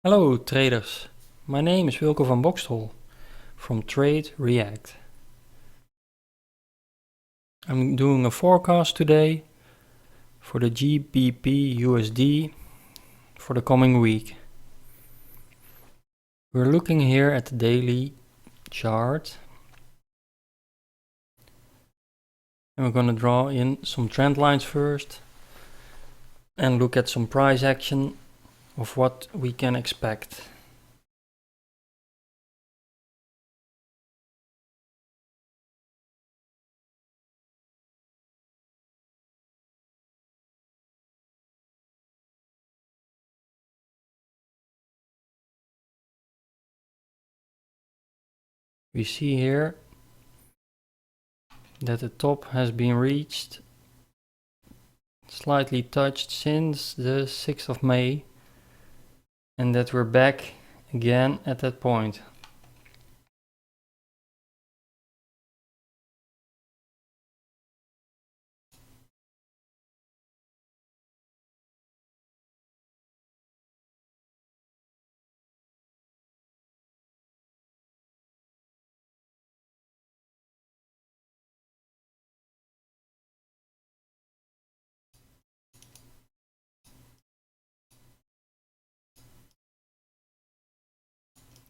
Hello traders, my name is Wilco van Boxtel from Trade React. I'm doing a forecast today for the GBP USD for the coming week. We're looking here at the daily chart and we're going to draw in some trend lines first and look at some price action of what we can expect. We see here that the top has been reached, slightly touched since the 6th of May, and that we're back again at that point.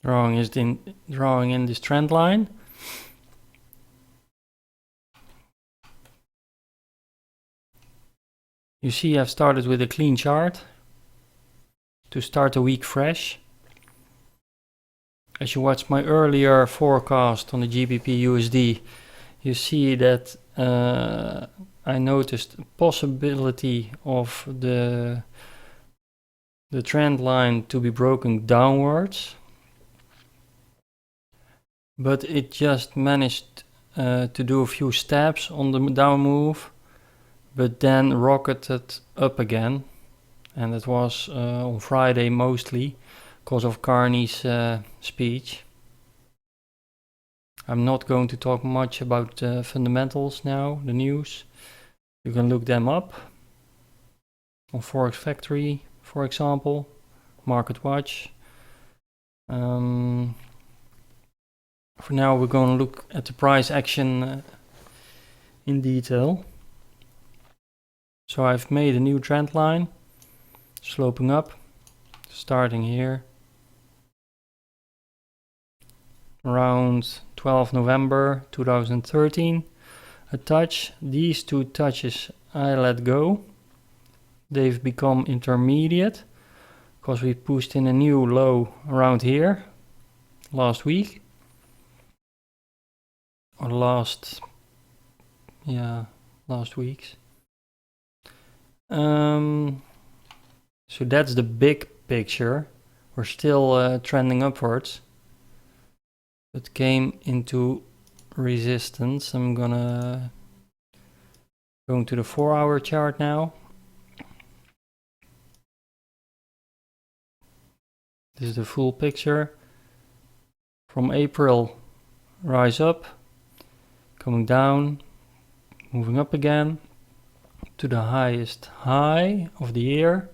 Drawing in this trend line. You see I've started with a clean chart to start the week fresh. As you watch my earlier forecast on the GBP USD, you see that I noticed a possibility of the trend line to be broken downwards, but it just managed to do a few steps on the down move, but then rocketed up again, and it was on Friday mostly because of Carney's speech. I'm not going to talk much about the fundamentals now, the news. You can look them up on Forex Factory, for example, Market Watch. For now we're going to look at the price action in detail. So I've made a new trend line, sloping up, starting here around 12 November 2013. A touch, these two touches I let go. They've become intermediate because we pushed in a new low around here last week, or last weeks. So that's the big picture. We're still trending upwards. It came into resistance. I'm going to the 4-hour chart now. This is the full picture. From April, rise up, coming down, moving up again to the highest high of the year,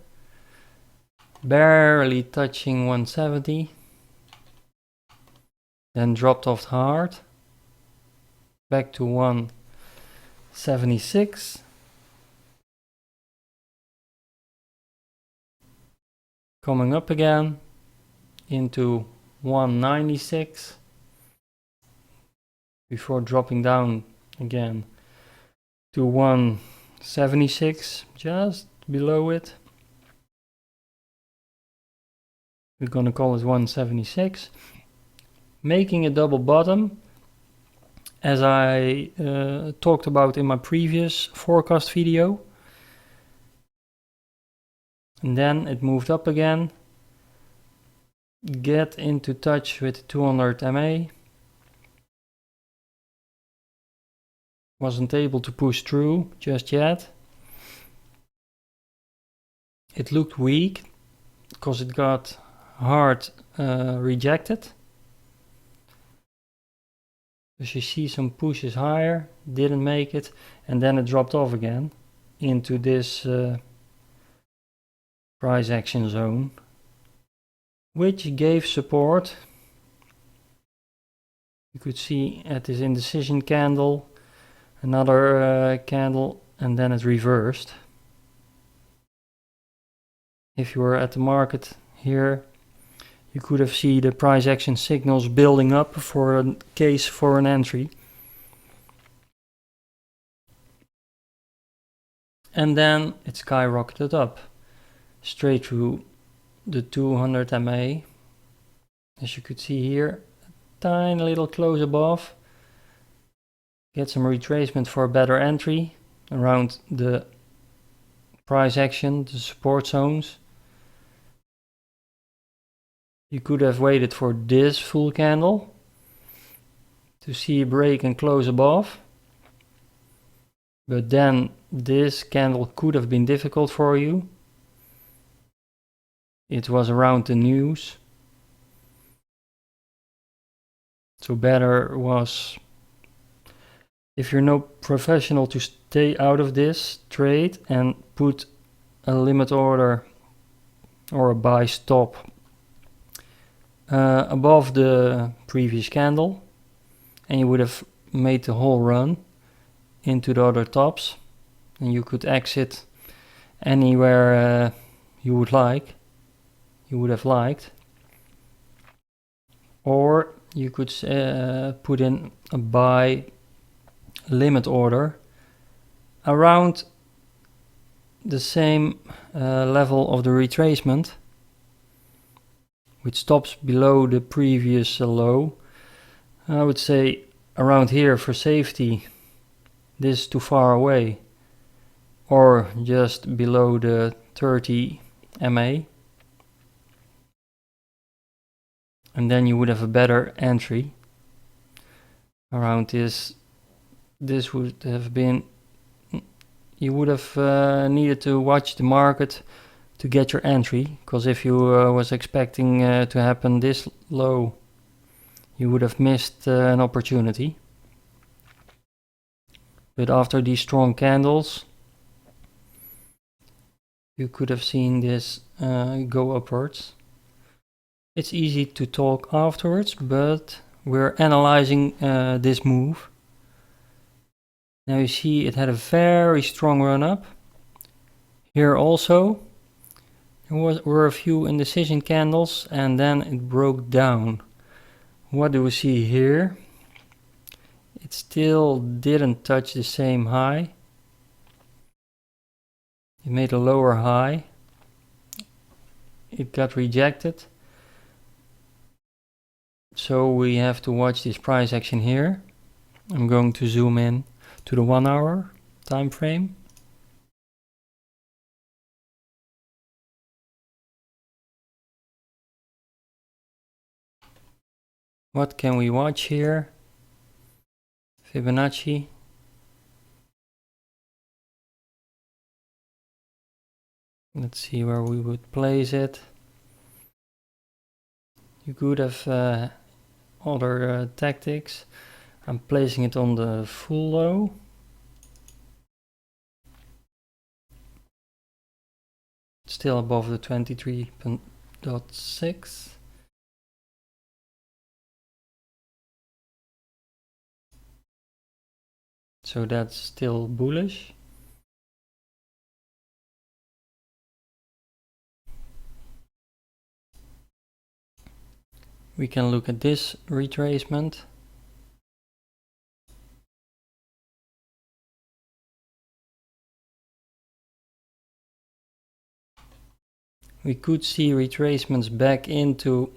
barely touching 170, then dropped off hard, back to 176, coming up again into 196, before dropping down again to 176, just below it. We're gonna call it 176, making a double bottom, as I talked about in my previous forecast video. And then it moved up again, get into touch with 200 MA, wasn't able to push through just yet. It looked weak because it got hard rejected. As you see, some pushes higher, didn't make it, and then it dropped off again into this price action zone, which gave support. You could see at this indecision candle, another candle, and then it reversed. If you were at the market here, you could have seen the price action signals building up for a case for an entry. And then it skyrocketed up straight through the 200 MA. As you could see here, a tiny little close above. Get some retracement for a better entry around the price action, the support zones. You could have waited for this full candle to see a break and close above. But then this candle could have been difficult for you. It was around the news. So better was, if you're no professional, to stay out of this trade and put a limit order or a buy stop above the previous candle, and you would have made the whole run into the other tops, and you could exit anywhere you would have liked, or you could put in a buy limit order around the same level of the retracement, which stops below the previous low. I would say around here for safety. This is too far away, or just below the 30 MA, and then you would have a better entry around this. This would have been, you would have needed to watch the market to get your entry, because if you was expecting to happen this low, you would have missed an opportunity. But after these strong candles, you could have seen this go upwards. It's easy to talk afterwards, but we're analyzing this move. Now you see it had a very strong run up. Here also there were a few indecision candles, and then it broke down. What do we see here? It still didn't touch the same high. It made a lower high. It got rejected. So we have to watch this price action here. I'm going to zoom in to the 1 hour time frame. What can we watch here? Fibonacci. Let's see where we would place it. You could have other tactics. I'm placing it on the full low. Still above the 23.6. So that's still bullish. We can look at this retracement. We could see retracements back into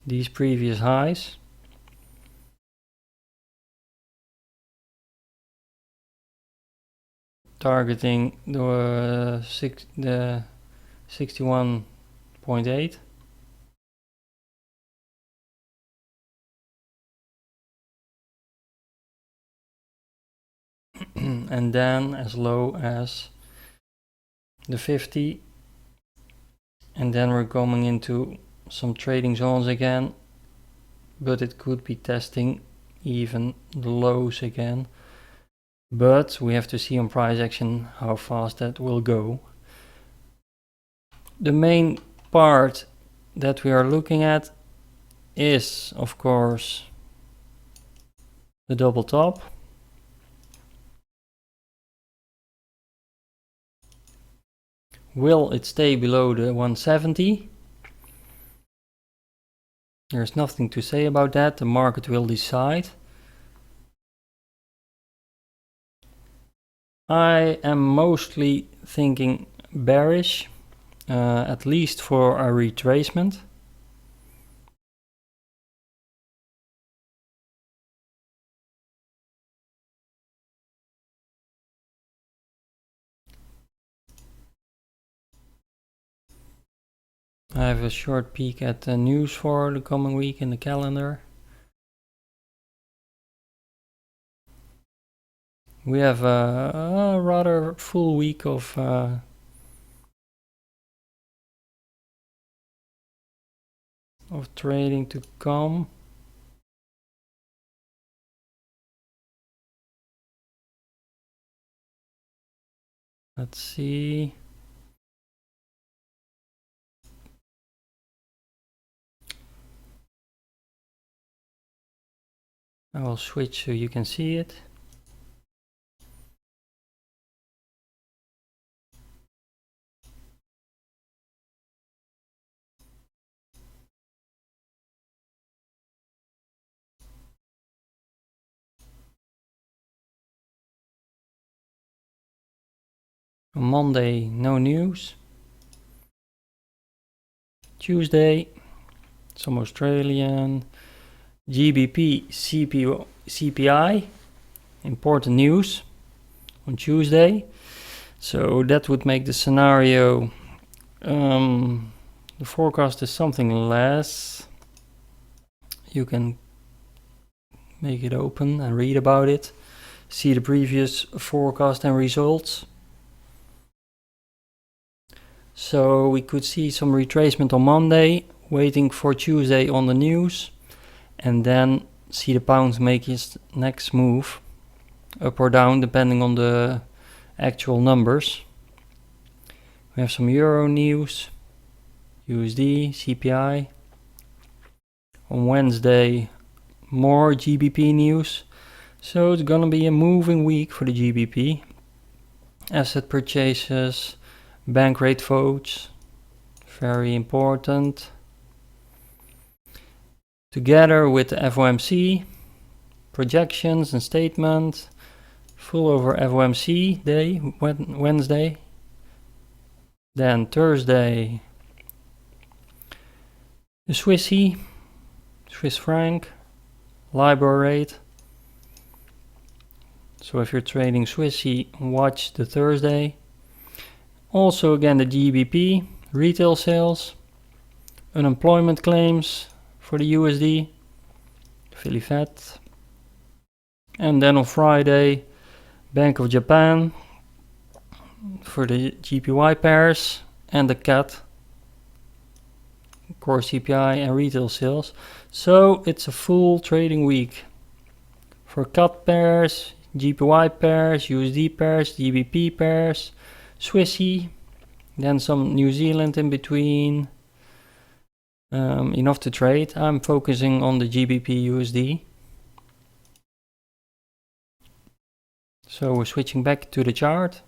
these previous highs. Targeting the 61.8. And then as low as the 50. And then we're coming into some trading zones again, but it could be testing even the lows again. But we have to see on price action how fast that will go. The main part that we are looking at is, of course, the double top. Will it stay below the 170? There's nothing to say about that. The market will decide. I am mostly thinking bearish, at least for a retracement. I have a short peek at the news for the coming week in the calendar. We have a rather full week of trading to come. Let's see. I will switch so you can see it. On Monday, no news. Tuesday, some Australian. GBP CPI, important news on Tuesday. So that would make the scenario, the forecast is something less. You can make it open and read about it. See the previous forecast and results. So we could see some retracement on Monday, waiting for Tuesday on the news, and then see the pound make its next move, up or down, depending on the actual numbers. We have some Euro news, USD, CPI. On Wednesday, more GBP news. So it's gonna be a moving week for the GBP. Asset purchases, bank rate votes, very important. Together with the FOMC, projections and statement, full over FOMC day, Wednesday. Then Thursday, the Swissy, Swiss franc, LIBOR rate. So if you're trading Swissy, watch the Thursday. Also again the GBP, retail sales, unemployment claims for the USD, Philly Fed. And then on Friday, Bank of Japan for the GPY pairs and the CAT, core CPI and retail sales. So it's a full trading week for CAT pairs, GPY pairs, USD pairs, GBP pairs, Swissy, then some New Zealand in between. Enough to trade. I'm focusing on the GBP USD. So we're switching back to the chart.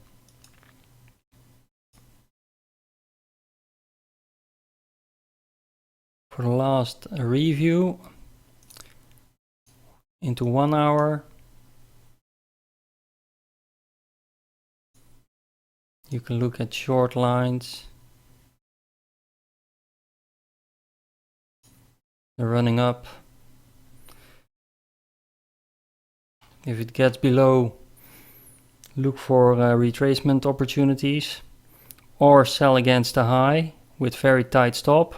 For the last review into 1 hour. You can look at short lines. They're running up. If it gets below, look for retracement opportunities or sell against the high with very tight stop.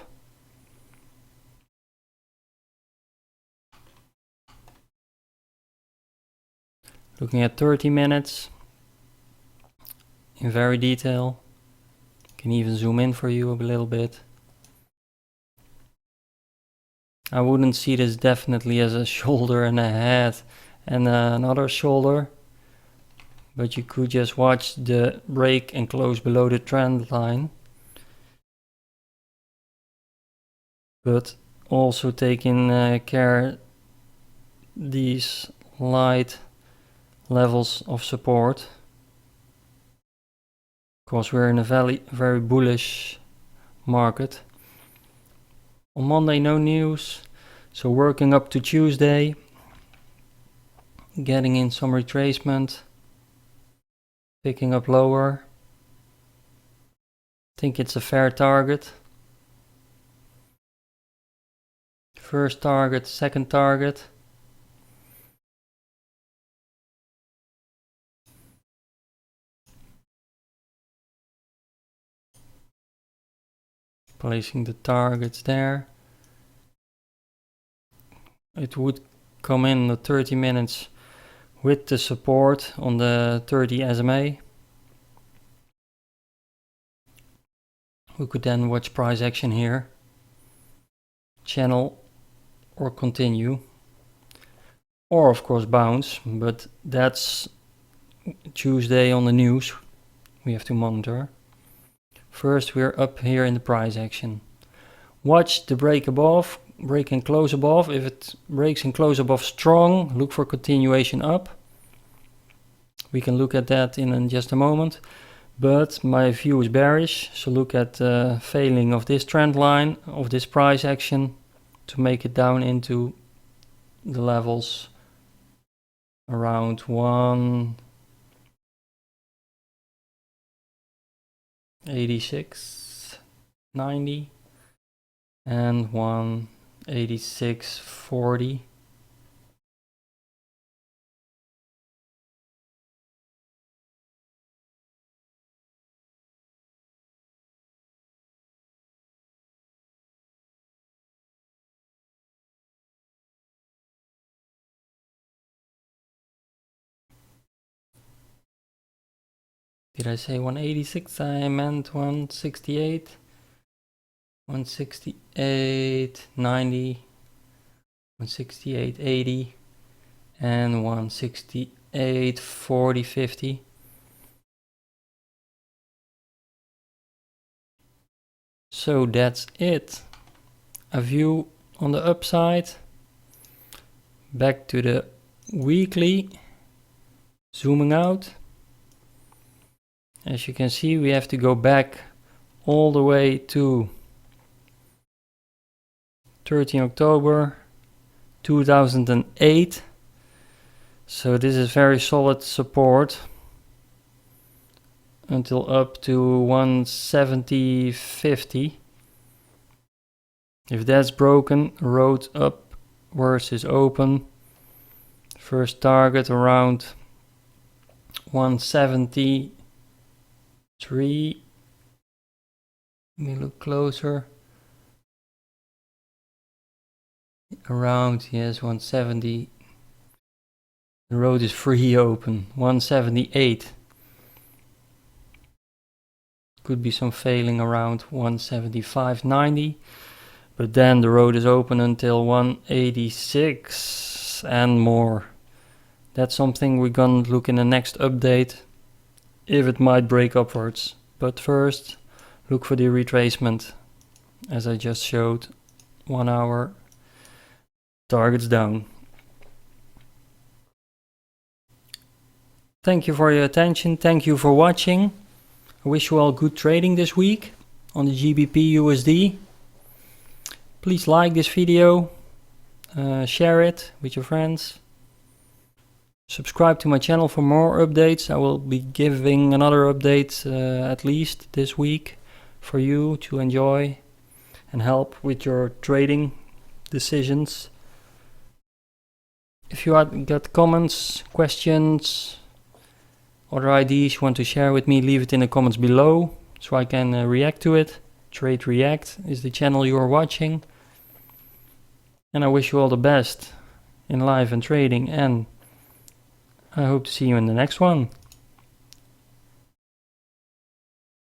Looking at 30 minutes in very detail. Can even zoom in for you a little bit. I wouldn't see this definitely as a shoulder and a head and another shoulder, but you could just watch the break and close below the trend line. but also take in care these light levels of support, because we're in a very bullish market. On Monday, no news, so working up to Tuesday, getting in some retracement, picking up lower. I think it's a fair target. First target, second target. Placing the targets there. It would come in the 30 minutes with the support on the 30 SMA. We could then watch price action here, channel or continue, or of course bounce, but that's Tuesday on the news. We have to monitor. First, we're up here in the price action. Watch the break above, break and close above. If it breaks and close above strong, look for continuation up. We can look at that in just a moment, but my view is bearish, so look at the failing of this trend line, of this price action, to make it down into the levels around 186.90 and 186.40. Did I say 186? I meant 168. 168.90, 168.80, and 168.40.50. So that's it. A view on the upside. Back to the weekly. Zooming out. As you can see, we have to go back all the way to 13 October 2008. So this is very solid support until up to 170.50. If that's broken, road upwards is open. First target around 173. Let me look closer. Around, yes, 170. The road is free open. 178. Could be some failing around 175.90. But then the road is open until 186 and more. That's something we're gonna look in the next update, if it might break upwards. But first, look for the retracement, as I just showed. 1 hour, targets down. Thank you for your attention. Thank you for watching. I wish you all good trading this week on the GBP USD. Please like this video, share it with your friends. Subscribe to my channel for more updates. I will be giving another update at least this week for you to enjoy and help with your trading decisions. If you got comments, questions, other ideas you want to share with me, leave it in the comments below so I can react to it. Trade React is the channel you are watching. And I wish you all the best in life and trading, and I hope to see you in the next one.